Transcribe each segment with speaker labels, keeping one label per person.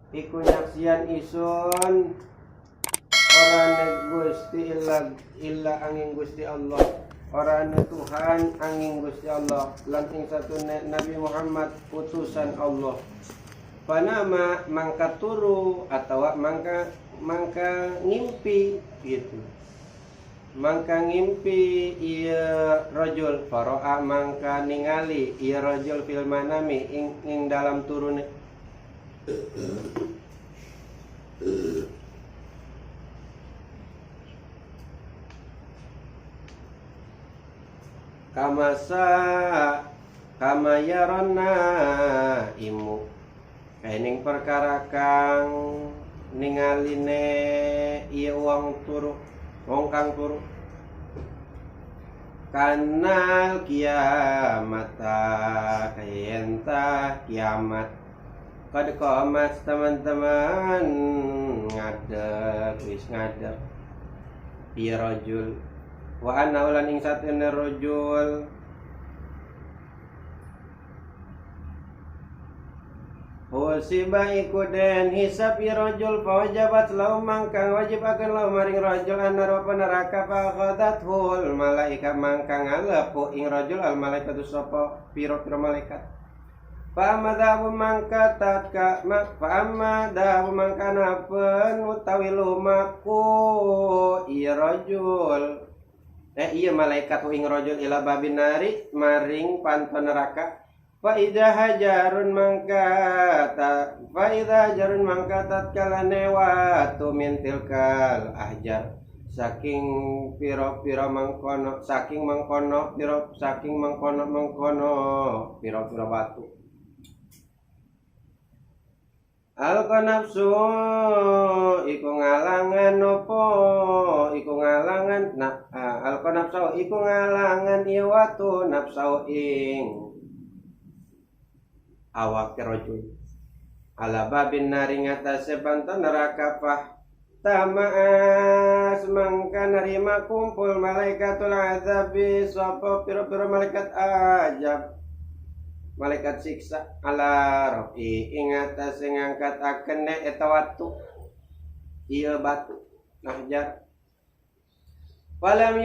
Speaker 1: iku nyaksian isun orane Gusti illa angin Gusti Allah, orane Tuhan angin Gusti Allah, lan ing satune Nabi Muhammad utusan Allah. Panama mangka turu atau mangka ngimpi gitu. Mangka ngimpi iya rajul faro'a mangka ningali iya rajul fil manami ing dalam turune. Kama yarona imu kaining perkara kang ningaline iya wong kang turu kanal kiamata kayenta kiamat kad qamat teman-teman ngadeg iya rajul wa anna ulan ing satene rajul Husiba iku den hisab rajul fawajabat lau mangkang wajib akan lau maring rajul anaro neraka fakhadat hul malaikat mangkang ngalepu ing rajul al malaikatu sapa pira-pira malaikat. Fa dahu mangkana pen utawi lumaku iya rajul iya malaikat ing rajul ila babin nari maring panto neraka. Fa idza hajarun mangkatat kalane watu min tilkal ahjar saking pira-pira mangkono pira-pira watu. Alqa nafsu iku ngalangan alqa nafsu iku ngalangan iya watu nafsu ing awak rajul ala babin nari ngatasé panto neraka pah tamaas mangka nerima kumpul malaikatul azabi sapa pira-pira malaikat ajab malaikat siksa ala rofi ing atase ngangkat akene eta watu ieu batu nahjar. Falam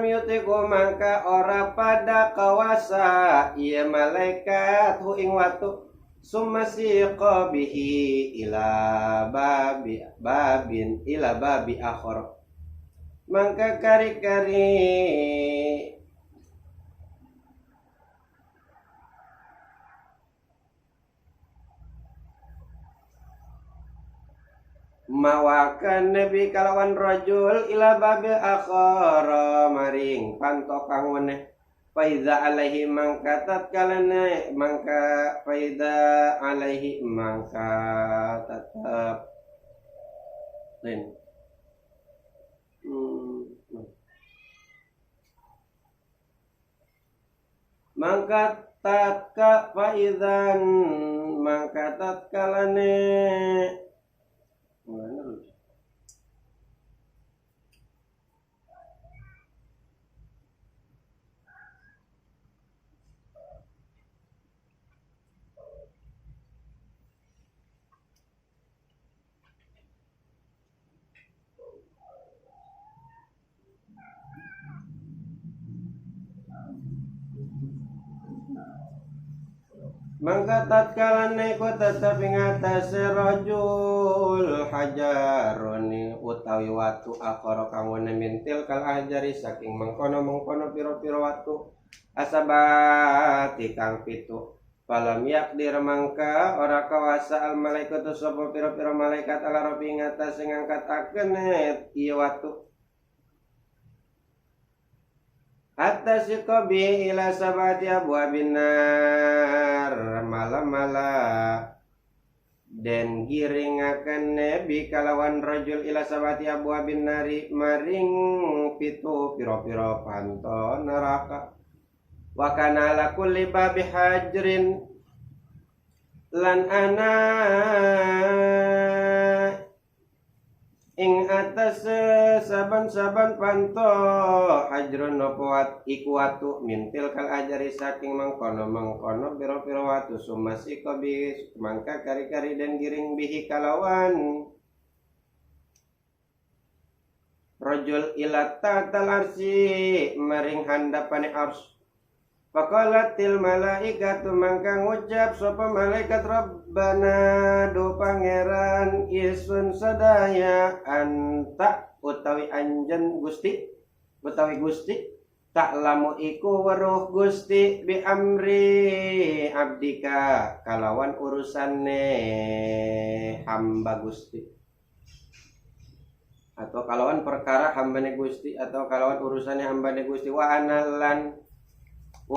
Speaker 1: yutiku mangka ora pada kawasa iya malaikat hu ing watu summa siqa bihi ila babi akhir mangka kari-kari mawakan nabi kalawan rajul ila babil akhara maring panto kang weneh faiza alaihi mangkatat kalane mangka faiza alaihi mangka tetap lain mangka tatka faizan mangka tatkalane mangka tatkalane ku tetep ing atase rajul hajaroni utawi watu akhara kang wene mintil kal ajari saking mengkono pira-pira watu asabati kang pitu falam yakdir mangka ora kawasa al malaikatu sapa pira-pira malaikat ala rabi ing atase ngangkataken ieu watu hatta siqabi ila sabati abwabin nar mala den giringaken nabi kalawan rajul ila sabati abwabin nari maring pitu pira-pira panto neraka wa kana ala kulli babi hajrin lan ana ing atas saban-saban panto hajrun nopoat iku watu mintil kal ajari saking mangkono biro-biro watu sumasi kobi mangka kari-kari dan giring bihi kalawan rajul ilatta talarsi maring handapane ars. Faqalatil malaikatu mangka ngucap sapa malaikat Rabbana do pangeran isun sadaya anta utawi anjen Gusti tak lamu iku weruh Gusti bi amri abdika kalawan urusane hamba Gusti atau kalawan perkara hambane Gusti atau kalawan urusannya hambane Gusti wa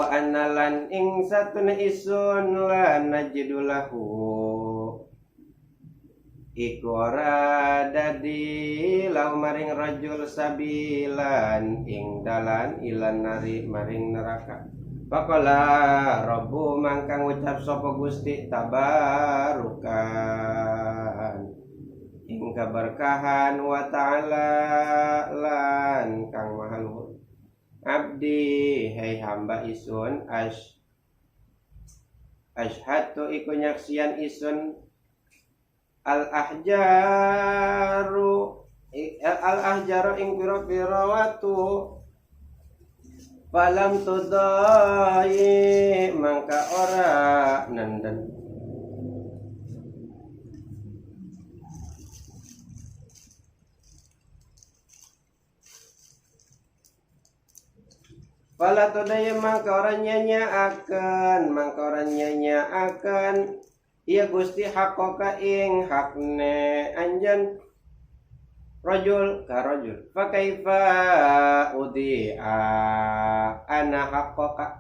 Speaker 1: analan ing satuna isun lan najidulahu iku ora dadi lau maring rajul sabilan ing dalan ilan nari maring neraka. Faqala rabbu mangka ngucap sapa Gusti tabarukan ing keberkahan wa ta'ala lan kang maha luhur abdi hai hamba isun ashhadu iku nyaksian isun al ahjaru ing pira-pira watu falam tudai mangka ora nenden Fala tudaya mangka orang nyanya akan iya Gusti hakoka ing hakne anjan rajul ka rajul fa kaifa udi'a ana hakoka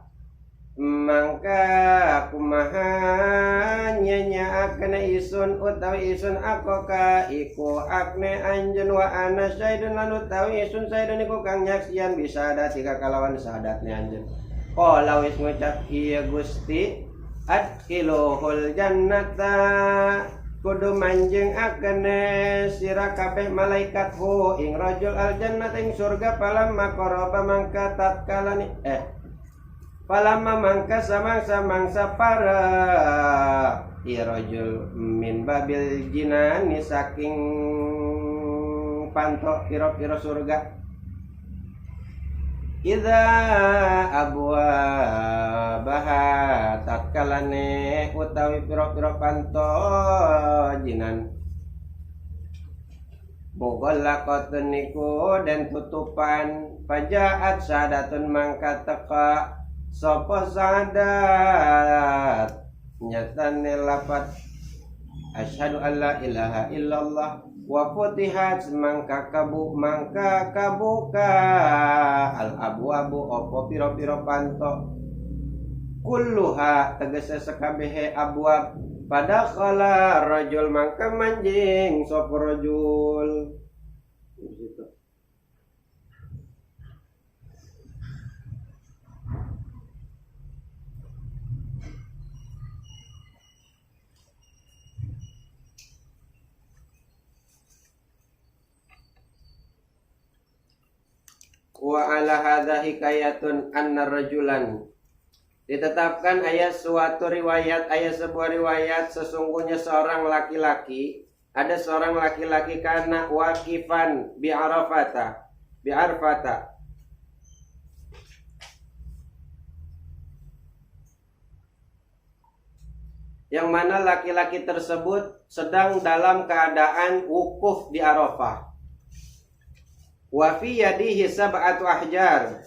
Speaker 1: mangka kumaha nyanya akan isun utawi isun akoka iku akne anjen wa ana saidun lan utawi isun saidun iku kang nyaksian bisa ada tiga kalawan sadatnya anjen qala wis ngucap iya Gusti adkhiluhul jannata kudu manjing akene sira kabeh malaikat hu ing rajul al jannata ing surga palam maqaraba mangka tatkalani Palama mangka samangsa para irajul min babil jinani saking pantok piro-piro surga idza abwa baha tatkalane utawi piro-piro panto jinan mughallaqatun niku dan tutupan pajaat sadatun mangka teka sapa sadat nyatane lapat asyhadu alla ilaha illallah wa futihat mangka kabuka al abwabu opo piro-piro panto kulluha tegese sekabehe abwab pada khala rajul mangka manjing sapa rajul gitu. Wa ala hadza hikayatun anna rajulan ditetapkan ayat suatu riwayat sebuah riwayat sesungguhnya seorang laki-laki ada seorang laki-laki kana waqifan bi arafata yang mana laki-laki tersebut sedang dalam keadaan wukuf di Arafah. Wa fi yadihi sab'atu ahjar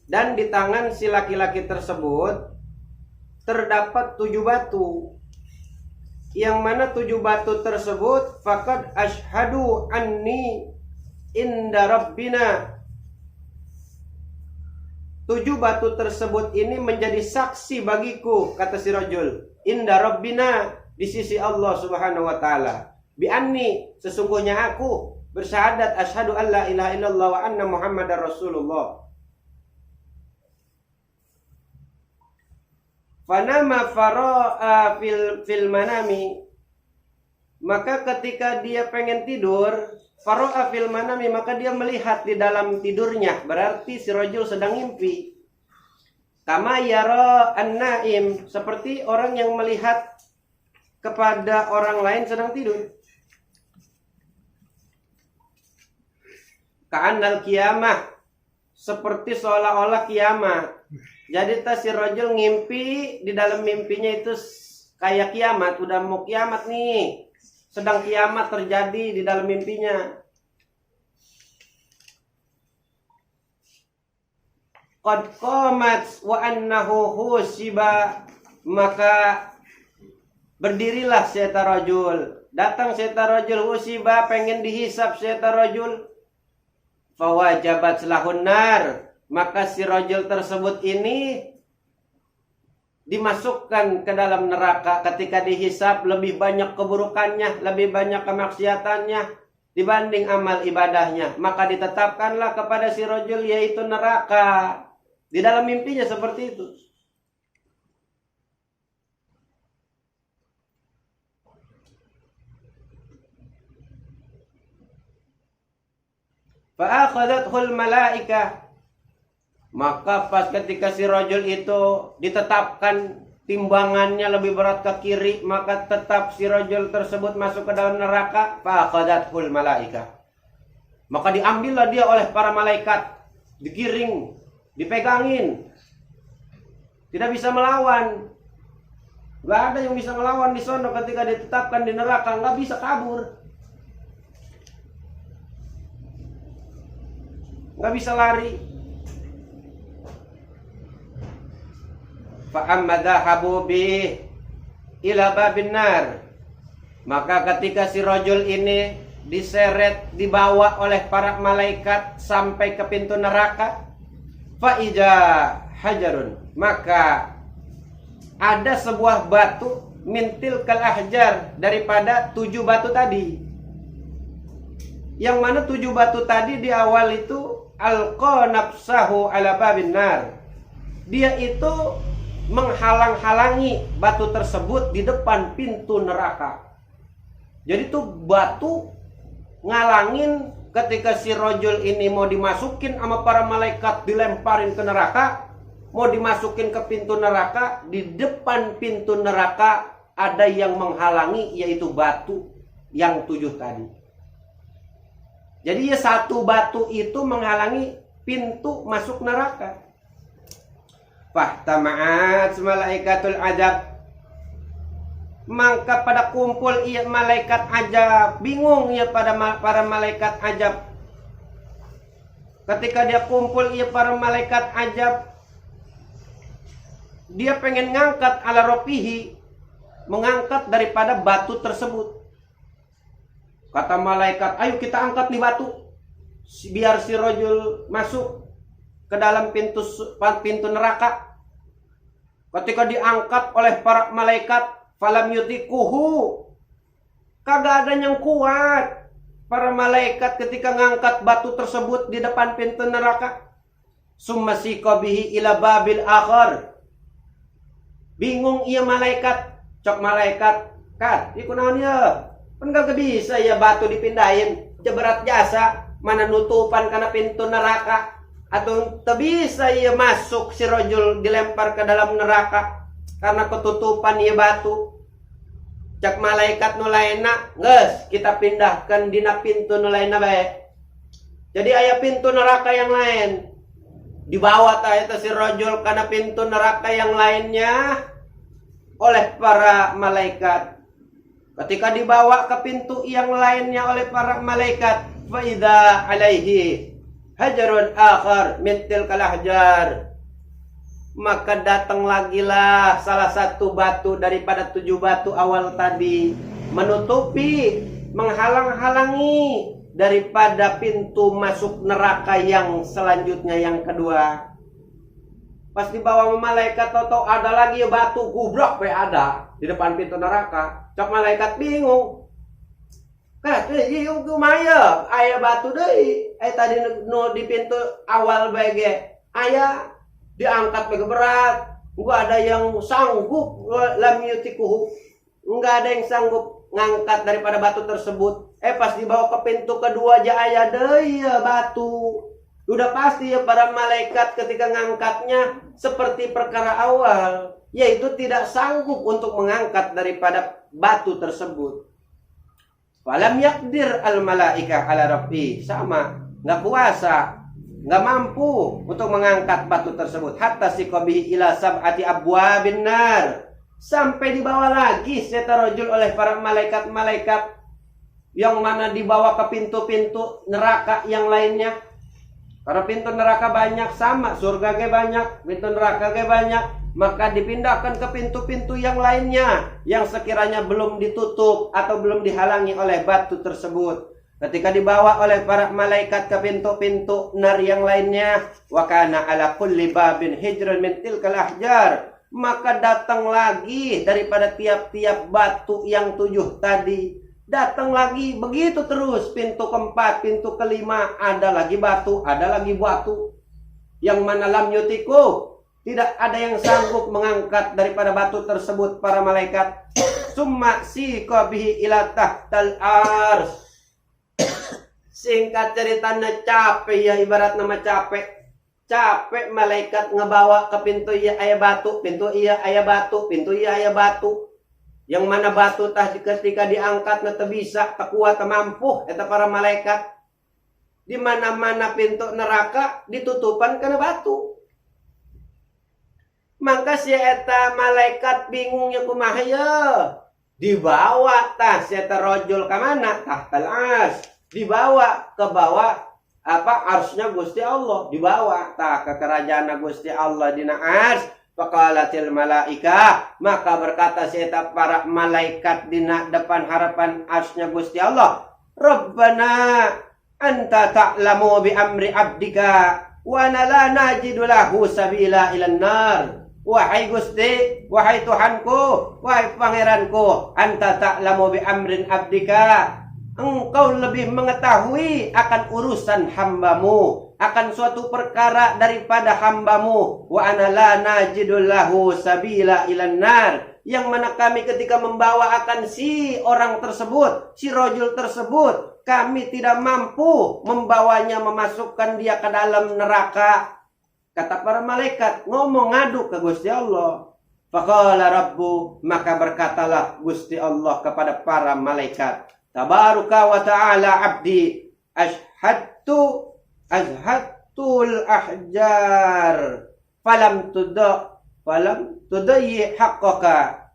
Speaker 1: dan di tangan si laki-laki tersebut terdapat 7 batu yang mana 7 batu tersebut faqad asyhadu anni inda rabbina 7 batu tersebut ini menjadi saksi bagiku kata si rajul inda rabbina di sisi Allah Subhanahu wa taala bi anni sesungguhnya aku bersyahadat asyhadu an la ilaha illallah wa anna muhammadar rasulullah. Fanama fara'a fil manami maka ketika dia pengen tidur Faro'a fil manami, maka dia melihat di dalam tidurnya, berarti si rajul sedang mimpi. Kama yara an-naim, seperti orang yang melihat kepada orang lain sedang tidur. Ka'annal kiamah, seperti seolah-olah kiamat. Jadi si rajul ngimpi, di dalam mimpinya itu kayak kiamat, udah mau kiamat nih. Sedang kiamat terjadi di dalam mimpinya. Qad qamat wa annahu husiba, maka berdirilah syaitan rajul. Datang syaitan rajul husiba, pengen dihisap syaitan rajul. Fawajabat lahun nar, maka si rajul tersebut ini dimasukkan ke dalam neraka. Ketika dihisap lebih banyak keburukannya, lebih banyak kemaksiatannya dibanding amal ibadahnya, maka ditetapkanlah kepada si rajul yaitu neraka. Di dalam mimpinya seperti itu. Fa'akhadathul malaikah, maka pas ketika si rajul itu ditetapkan timbangannya lebih berat ke kiri, maka tetap si rajul tersebut masuk ke dalam neraka. Fa'akhadathul malaikah, maka diambillah dia oleh para malaikat, digiring, dipegangin, tidak bisa melawan. Gak ada yang bisa melawan di sana ketika ditetapkan di neraka, gak bisa kabur, gak bisa lari. Fa'amma dhahabu bi ila babin nar, maka ketika si rajul ini diseret, dibawa oleh para malaikat sampai ke pintu neraka, fa'ija hajarun, maka ada sebuah batu mintil kal ahjar, daripada 7 batu tadi. Yang mana 7 batu tadi di awal itu alqa nafsahu ala babin nar, dia itu menghalang-halangi batu tersebut di depan pintu neraka. Jadi tuh batu ngalangin ketika si rajul ini mau dimasukin sama para malaikat, dilemparin ke neraka, mau dimasukin ke pintu neraka, di depan pintu neraka ada yang menghalangi, yaitu batu yang 7 tadi. Jadi ya satu batu itu menghalangi pintu masuk neraka. Fahtama'at malaikatul ajab, maka pada kumpul ia malaikat ajab, bingung ia pada para malaikat ajab. Ketika dia kumpul ia para malaikat ajab, dia pengen ngangkat ala ropihi, mengangkat daripada batu tersebut. Kata malaikat, ayo kita angkat nih batu, biar si rajul masuk ke dalam pintu neraka. Ketika diangkat oleh para malaikat, falam yutikuhu, kagak ada yang kuat para malaikat ketika ngangkat batu tersebut di depan pintu neraka. Summa siqabihi ila babil akhar, bingung ia malaikat, cok malaikat, kan iku naon ya, kan gak bisa ya batu dipindahin, berat jasa, mana nutupan karena pintu neraka, atau tak bisa ya masuk si rajul dilempar ke dalam neraka karena ketutupan ya batu. Cak malaikat nu lainna, geus kita pindahkan dina pintu nu lainna bae. Jadi aya pintu neraka yang lain, dibawa ta eta si rajul kana pintu neraka yang lainnya oleh para malaikat. Ketika dibawa ke pintu yang lainnya oleh para malaikat, fa idza alaihi hajarun akhar min tilkal ahjar, maka datang lagi lah salah satu batu daripada 7 batu awal tadi, menutupi, menghalang-halangi daripada pintu masuk neraka yang selanjutnya, yang kedua. Pas dibawa sama malaikat, tau ada lagi ya batu gubrok ada di depan pintu neraka. Cok malaikat bingung, iya kumaya aya batu deui, tadi nu di pintu awal bege aya diangkat bege berat, enggak ada yang sanggup, lam yutikuhu, enggak ada yang sanggup ngangkat daripada batu tersebut. Pas dibawa ke pintu kedua aja aya deui batu. Udah pasti ya para malaikat ketika ngangkatnya seperti perkara awal, yaitu tidak sanggup untuk mengangkat daripada batu tersebut. Falam yakdir al malaikah ala rabbi, sama, nggak kuasa, nggak mampu untuk mengangkat batu tersebut. Hatta siqabihi ila sab'ati abwabin nar, sampai dibawa lagi setarojul oleh para malaikat-malaikat, yang mana dibawa ke pintu-pintu neraka yang lainnya. Karena pintu neraka banyak, sama surga ge banyak, pintu neraka ge banyak, maka dipindahkan ke pintu-pintu yang lainnya yang sekiranya belum ditutup atau belum dihalangi oleh batu tersebut. Ketika dibawa oleh para malaikat ke pintu-pintu nar yang lainnya, wa kana ala kulli babin hijrun min tilkal ahjar, maka datang lagi daripada tiap-tiap batu yang 7 tadi. Datang lagi, begitu terus. Pintu keempat, pintu kelima, ada lagi batu, ada lagi batu. Yang mana lam yutiku, tidak ada yang sanggup mengangkat daripada batu tersebut para malaikat. Summa siqa bihi ila tahtal ars. Singkat ceritanya capek ya, ibarat nama capek. Capek malaikat ngebawa ke pintu iya aya batu, pintu iya aya batu, pintu iya aya batu. Yang mana batu tah ketika diangkat na teu bisa, teu kuat, teu mampu eta para malaikat. Di mana-mana pintu neraka ditutupan karena batu. Maka si eta malaikat bingungnya kumaha ya. Dibawa tah si eta rajul ka mana? Tahtal ars. Dibawa ke bawah arsnya Gusti Allah, dibawa tah ke kerajaan Gusti Allah dina ars. Faqalatil malaikah, maka berkata si eta para malaikat dina depan harapan arsnya Gusti Allah, Rabbana anta ta'lamu bi amri abdika wa la najidu lahu sabila ilan nar. Wahai Gusti, wahai Tuhanku, wahai pangeranku, anta ta'lamu bi amrin abdika, engkau lebih mengetahui akan urusan hambamu, akan suatu perkara daripada hambamu. Wa ana la najidul lahu sabila ilan nar, yang mana kami ketika membawa akan si orang tersebut, si rajul tersebut, kami tidak mampu membawanya, memasukkan dia ke dalam neraka. Kata para malaikat, ngomong ngadu ke Gusti Allah. Faqala rabbu, maka berkatalah Gusti Allah kepada para malaikat, Tabaruka wa ta'ala abdi azhattul ahjar falam tudayyi haqqaka.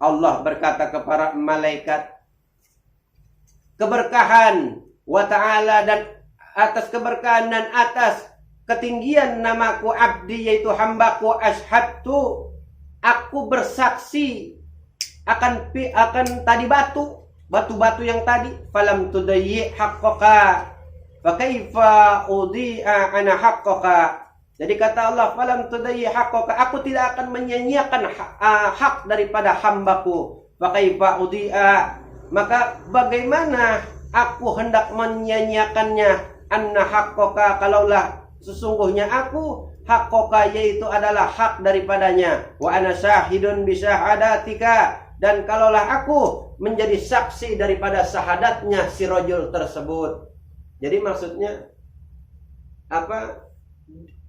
Speaker 1: Allah berkata kepada malaikat, keberkahan wa ta'ala, dan atas keberkahan dan atas ketinggian namaku abdi, yaitu hambaku, azhattu, aku bersaksi akan tadi batu-batu yang tadi, falam tudayyi haqqaka fa kaifa udhi'a ana haqqaka. Jadi kata Allah, falam tudayyi haqqaka, aku tidak akan menyia-nyiakan hak daripada hambaku. Fa kaifa udhi'a, maka bagaimana aku hendak menyia-nyiakannya. Anna haqqaka, kalaulah sesungguhnya aku haqqaka, yaitu adalah hak daripadanya. Wa ana syahidun bi syahadatika, dan kalaulah aku menjadi saksi daripada syahadatnya si rajul tersebut. Jadi maksudnya apa?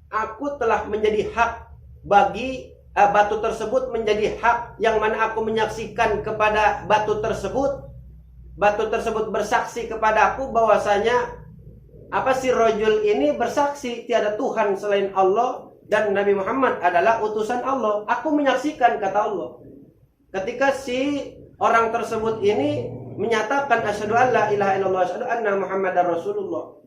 Speaker 1: Aku telah menjadi hak bagi batu tersebut, menjadi hak yang mana aku menyaksikan kepada batu tersebut. Batu tersebut bersaksi kepadaku bahwasanya si rajul ini bersaksi tiada Tuhan selain Allah dan Nabi Muhammad adalah utusan Allah. Aku menyaksikan, kata Allah. Ketika si orang tersebut ini menyatakan asyhadu an la ilaha illallah asyhadu anna muhammadar rasulullah.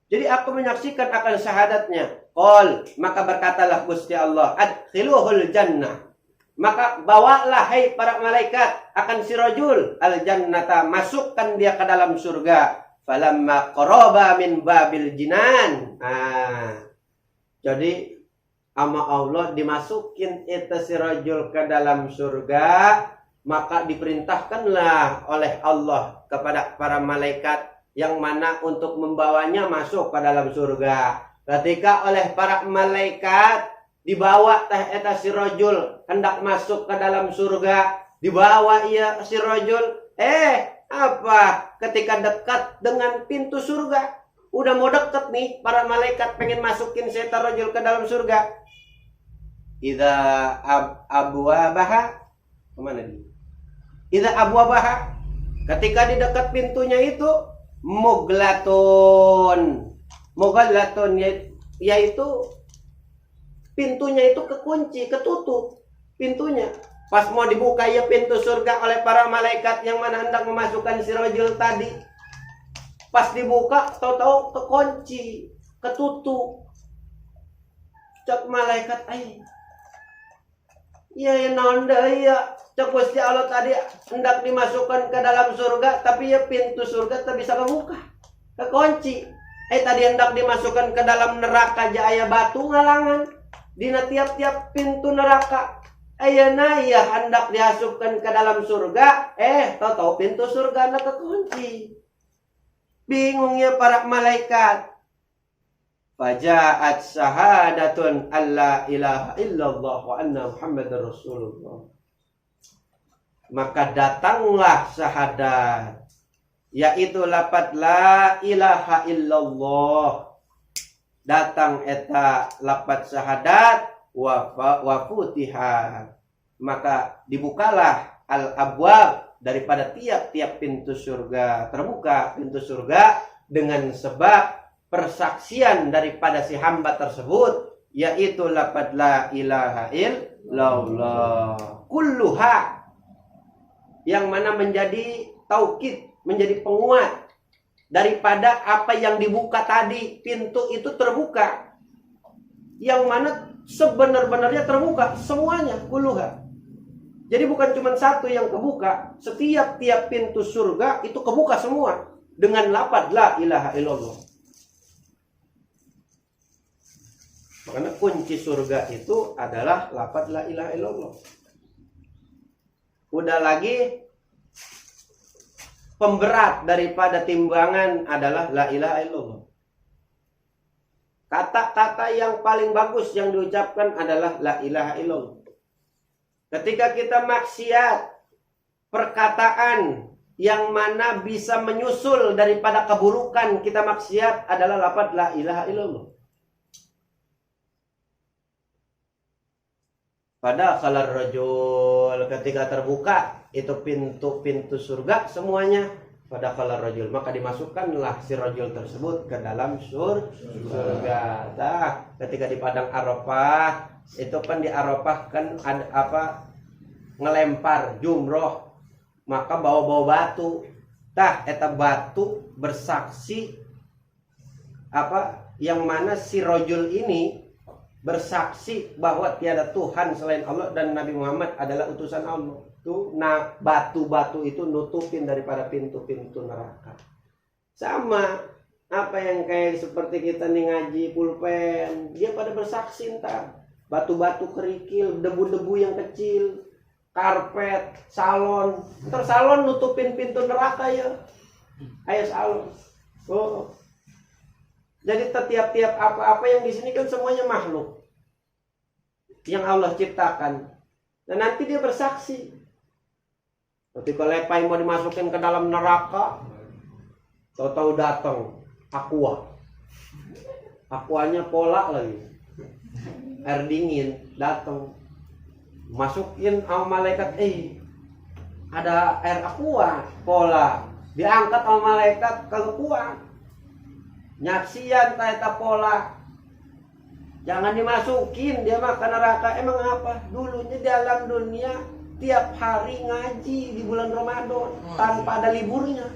Speaker 1: Jadi aku menyaksikan akan syahadatnya. Qol, maka berkatalah Gusti Allah, adkhiluhul jannah. Maka bawalah hai para malaikat akan si rajul al jannata, masukkan dia ke dalam surga. Falamma qaraba min babil jinan. Jadi ama Allah dimasukin itu si rajul ke dalam surga, maka diperintahkanlah oleh Allah kepada para malaikat yang mana untuk membawanya masuk ke dalam surga. Ketika oleh para malaikat dibawa teh eta si rajul hendak masuk ke dalam surga, dibawa ia si rajul, apa ketika dekat dengan pintu surga, udah mau deket nih, para malaikat pengen masukin si eta rajul ke dalam surga. Idza abwabaha, kemana dia? Idza abwabaha, ketika di dekat pintunya itu muglatun, yaitu pintunya itu kekunci, ketutup pintunya. Pas mau dibuka ya pintu surga oleh para malaikat yang mana hendak memasukkan si rajul tadi, pas dibuka tahu-tahu kekunci, ketutup. Cak malaikat iya naon deui ya, cak Gusti Allah tadi hendak dimasukkan ke dalam surga tapi ya pintu surga tak bisa kebuka, kekunci. Tadi hendak dimasukkan ke dalam neraka aja aya batu ngalangan dina tiap-tiap pintu neraka. Ayeuna ya hendak diasupkan ke dalam surga, tahu-tahu pintu surga na kekunci. Bingungnya para malaikat. Faja'at syahadatun alla ilaha illallah wa anna Muhammadar Rasulullah. Maka datanglah syahadat, yaitu lafaz la ilaha illallah. Datang eta lafaz syahadat wa futiha. Maka dibukalah al-abwab, daripada tiap-tiap pintu surga terbuka pintu surga dengan sebab persaksian daripada si hamba tersebut, yaitu lafaz la ilaha illallah kulluha, yang mana menjadi taukid, menjadi penguat daripada apa yang dibuka tadi. Pintu itu terbuka, yang mana sebenar-benarnya terbuka semuanya, kulluha. Jadi bukan cuma satu yang kebuka, setiap pintu surga itu kebuka semua dengan lafaz la ilaha illallah. Karena kunci surga itu adalah lafaz la ilaha illallah. Udah lagi pemberat daripada timbangan adalah la ilaha illallah. Kata-kata yang paling bagus yang diucapkan adalah la ilaha illallah. Ketika kita maksiat, perkataan yang mana bisa menyusul daripada keburukan kita maksiat adalah lafaz la ilaha illallah. Pada khalar rajul, ketika terbuka itu pintu-pintu surga semuanya, pada khalar rajul, maka dimasukkanlah si rajul tersebut ke dalam surga. Nah, ketika di padang Arafah, itu kan di Arafah kan ada apa, ngelempar jumroh, maka bawa-bawa batu. Tah eta batu bersaksi apa, yang mana si rajul ini bersaksi bahwa tiada Tuhan selain Allah dan Nabi Muhammad adalah utusan Allah. Tuh, nah batu-batu itu nutupin daripada pintu-pintu neraka. Sama apa yang kayak seperti kita nih ngaji pulpen, dia pada bersaksi ntar. Batu-batu kerikil, debu-debu yang kecil, karpet, salon. Ntar salon nutupin pintu neraka ya. Ayo salon. Oh. Jadi tiap-tiap apa-apa yang di sini kan semuanya makhluk yang Allah ciptakan. Dan nanti dia bersaksi. Ketika lepai mau dimasukin ke dalam neraka, tahu-tahu datang aqua. Aquanya pola lagi. Air dingin datang. Masukin sama malaikat, ada air aqua pola. Diangkat sama malaikat ke aqua. Nyaksian taeta pola, jangan dimasukin dia mah ke neraka. Emang apa? Dulunya dalam dunia tiap hari ngaji di bulan Ramadan tanpa ada liburnya,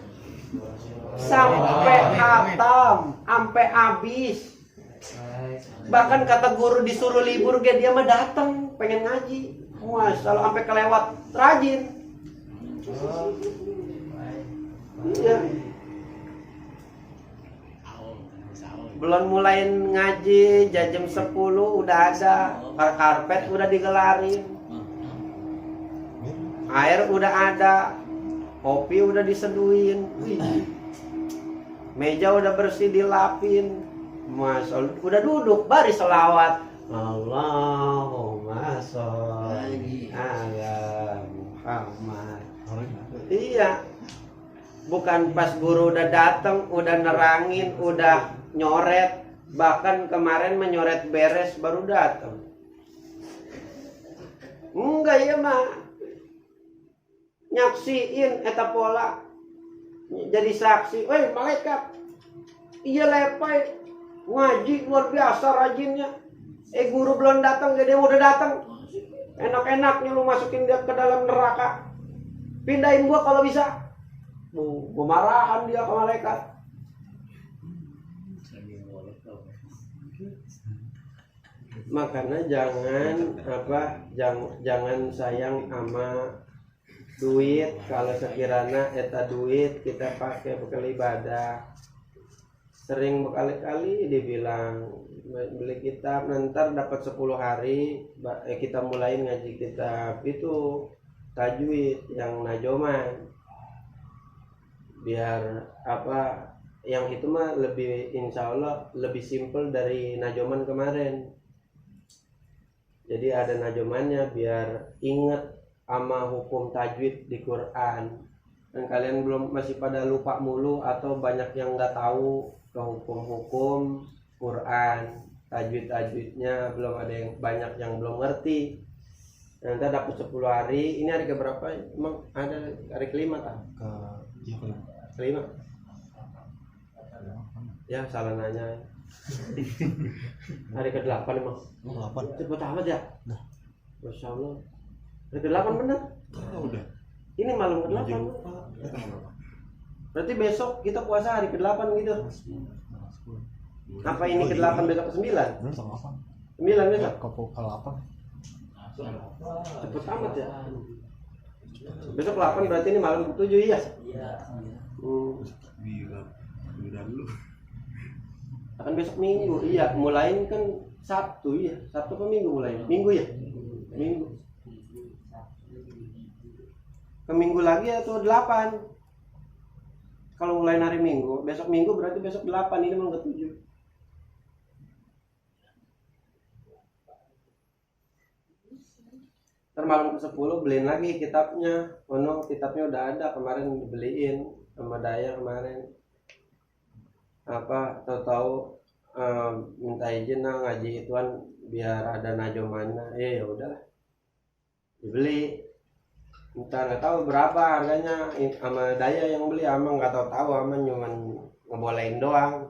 Speaker 1: sampai khatam, sampai habis. Bahkan kata guru disuruh libur dia mah datang pengen ngaji. Wah, kalau sampai kelewat rajin. Iya. Belum mulai ngaji jam 10 udah ada karpet, udah digelarin, air udah ada, kopi udah diseduhin, meja udah bersih dilapin, udah duduk baris selawat. Allahumma sholli ala Muhammad. Iya, bukan pas guru udah datang, udah nerangin, udah nyoret, bahkan kemarin menyoret beres baru datang. Enggak ya mah, nyaksiin eta pola, jadi saksi. Woi malaikat, iya lepai ngaji luar biasa rajinnya. Guru belum datang, gede udah datang. Enak-enaknya lu masukin dia ke dalam neraka. Pindahin gua kalau bisa. Gua marahan dia ke malaikat. Makanya jangan sayang sama duit. Kalau sekiranya eta duit kita pakai bekal ibadah. Sering berkali-kali dibilang beli kitab nanti dapat 10 hari kita mulai ngaji kitab itu tajwid yang najoman, biar apa yang itu mah lebih insya Allah lebih simpel dari najoman kemarin. Jadi ada najomannya biar inget sama hukum tajwid di Quran. Dan kalian belum masih pada lupa mulu atau banyak yang nggak tahu ke hukum-hukum Quran, tajwid-tajwidnya belum ada yang banyak yang belum ngerti. Nanti dapat 10 hari. Ini hari keberapa? Emang ada hari kelima tak? Kelima. Ya salah nanya. Hari ke-8 emang. 8. Cepet amat ya? Masya Allah. Hari ke-8 bener?
Speaker 2: Udah.
Speaker 1: Ini malam ke-8. Berarti besok kita puasa hari ke-8 gitu. Apa ini ke-8 besok ke-9? 9 besok?
Speaker 2: Ke-8.
Speaker 1: Cepet amat ya. Besok 8 berarti ini malam ke-7 ya? Iya.
Speaker 2: Gila dulu.
Speaker 1: Akan besok Minggu. Iya, mulain kan Sabtu ya. Sabtu ke Minggu mulai. Minggu ya? Minggu. Ke Minggu lagi atau 8? Kalau mulai hari Minggu, besok Minggu berarti besok 8, ini malam ke-7. Ntar malam ke-10 beliin lagi kitabnya. Oh no, kitabnya udah ada, kemarin dibeliin sama Daya kemarin. Apa, tahu-tahu minta izin ngaji ituan biar ada najomannya. Ya udahlah. Dibeli. Entar nggak tahu berapa harganya, sama Daya yang beli, ama nggak tahu ama cuman ngebolehin doang.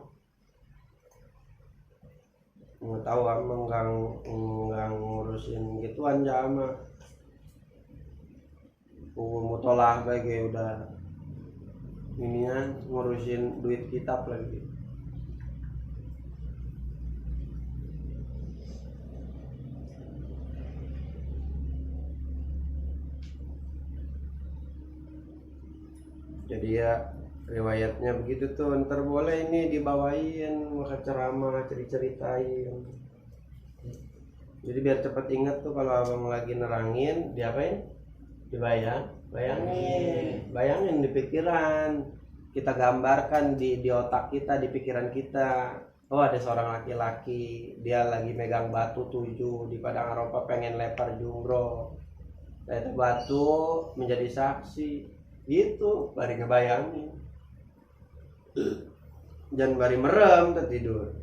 Speaker 1: Nggak tahu ama nggak ngurusin gituan aja ama. Mutolah bagi udah inian ngurusin duit kitab lagi. Jadi ya riwayatnya begitu tuh. Ntar boleh ini dibawain maka ceramah ceritain. Jadi biar cepet ingat tuh kalau abang lagi nerangin diapain? Bayangin di pikiran. Kita gambarkan di otak kita, di pikiran kita. Oh ada seorang laki-laki, dia lagi megang batu 7 di Padang Arafah pengen lempar jumroh. Itu batu menjadi saksi. Gitu, bari ngebayangin. Jangan bari merem tidur.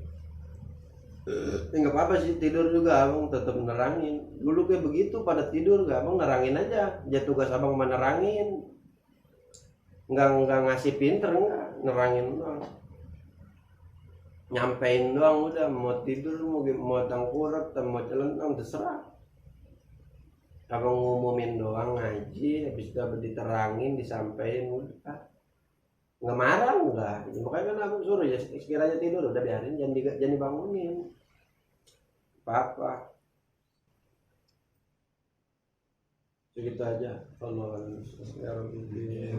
Speaker 1: Enggak apa-apa sih tidur juga, abang tetap nerangin. Dulu kayak begitu pada tidur gak, abang nerangin aja. Jadi tugas abang menerangin. Enggak ngasih pinter, enggak, nerangin doang. Nyampein doang udah, mau tidur mau tangkurap, mau celentang terserah. Abang ngumumin doang ngaji, habis itu diterangin, disampaikan udah. Nggak marah enggak. Makanya kan abang suruh ya sekiranya tidur udah biarin, jangan dibangunin. Apa-apa. Segitu aja. Allah ya Rabbi.